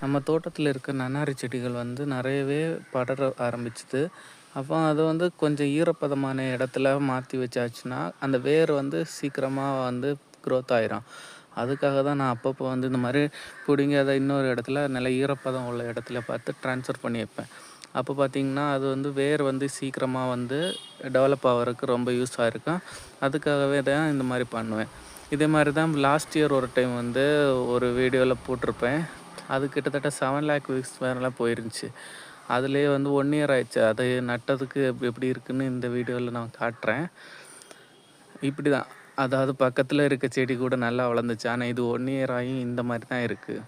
நம்ம தோட்டத்தில் இருக்க நன்னாரி செடிகள் வந்து நிறையவே படர ஆரம்பிச்சுது. அப்போ அது வந்து கொஞ்சம் ஈரப்பதமான இடத்துல மாற்றி வச்சாச்சுன்னா அந்த வேர் வந்து சீக்கிரமாக வந்து க்ரோத் ஆயிரும். அதுக்காக தான் நான் அப்பப்போ வந்து இந்த மாதிரி பிடுங்கி அதை இன்னொரு இடத்துல நல்ல ஈரப்பதம் உள்ள இடத்துல பார்த்து ட்ரான்ஸ்ஃபர் பண்ணி வைப்பேன். அப்போ பார்த்திங்கன்னா அது வந்து வேர் வந்து சீக்கிரமாக வந்து டெவலப் ஆகிறதுக்கு ரொம்ப யூஸ் ஆகிருக்கும். அதுக்காகவே தான் இந்த மாதிரி பண்ணுவேன். இதே மாதிரி தான் லாஸ்ட் இயர் ஒரு டைம் வந்து ஒரு வீடியோவில் போட்டிருப்பேன். அது கிட்டத்தட்ட 7 lakh வியூஸ் மேலாம் போயிருந்துச்சு. அதுலேயே வந்து 1 இயர் ஆயிடுச்சு. அது நட்டதுக்கு எப்படி இருக்குன்னு இந்த வீடியோவில் நான் காட்டுறேன். இப்படி தான், அதாவது பக்கத்தில் இருக்க செடி கூட நல்லா வளர்ந்துச்சு. ஆனால் இது 1 இயர் ஆகி இந்த மாதிரி தான் இருக்குது.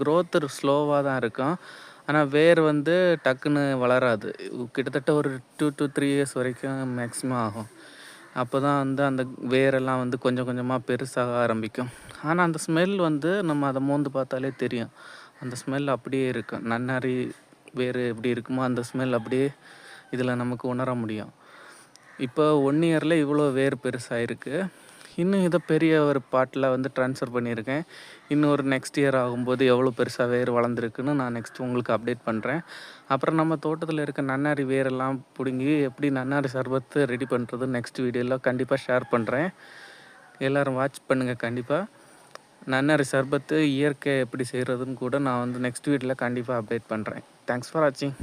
க்ரோத் ஸ்லோவாக தான் இருக்கும். ஆனால் வேர் வந்து டக்குன்னு வளராது. கிட்டத்தட்ட ஒரு 2 to 3 இயர்ஸ் வரைக்கும் மேக்ஸிமம் ஆகும். அப்போ தான் வந்து அந்த வேரெல்லாம் வந்து கொஞ்சம் கொஞ்சமாக பெருசாக ஆரம்பிக்கும். ஆனால் அந்த ஸ்மெல் வந்து நம்ம அதை மோந்து பார்த்தாலே தெரியும். அந்த ஸ்மெல் அப்படியே இருக்கும். நன்னாரி வேர் எப்படி இருக்குமோ அந்த ஸ்மெல் அப்படியே இதில் நமக்கு உணர முடியும். இப்போ 1 இயரில் இவ்வளோ வேர் பெருசாயிருக்கு. இன்னும் இதை பெரிய ஒரு பாட்டில் வந்து ட்ரான்ஸ்ஃபர் பண்ணியிருக்கேன். இன்னும் ஒரு நெக்ஸ்ட் இயர் ஆகும்போது எவ்வளோ பெருசாக வேர் வளர்ந்துருக்குன்னு நான் நெக்ஸ்ட் உங்களுக்கு அப்டேட் பண்ணுறேன். அப்புறம் நம்ம தோட்டத்தில் இருக்க நன்னாரி வேரெல்லாம் பிடுங்கி எப்படி நன்னாரி சர்பத்து ரெடி பண்ணுறது நெக்ஸ்ட் வீடியோவில் கண்டிப்பாக ஷேர் பண்ணுறேன். எல்லோரும் வாட்ச் பண்ணுங்கள் கண்டிப்பாக. நன்னாரி சர்பத்து இயற்கை எப்படி செய்கிறதுன்னு கூட நான் வந்து நெக்ஸ்ட் வீடியோவில் கண்டிப்பாக அப்டேட் பண்ணுறேன். தேங்க்ஸ் ஃபார் வாட்சிங்.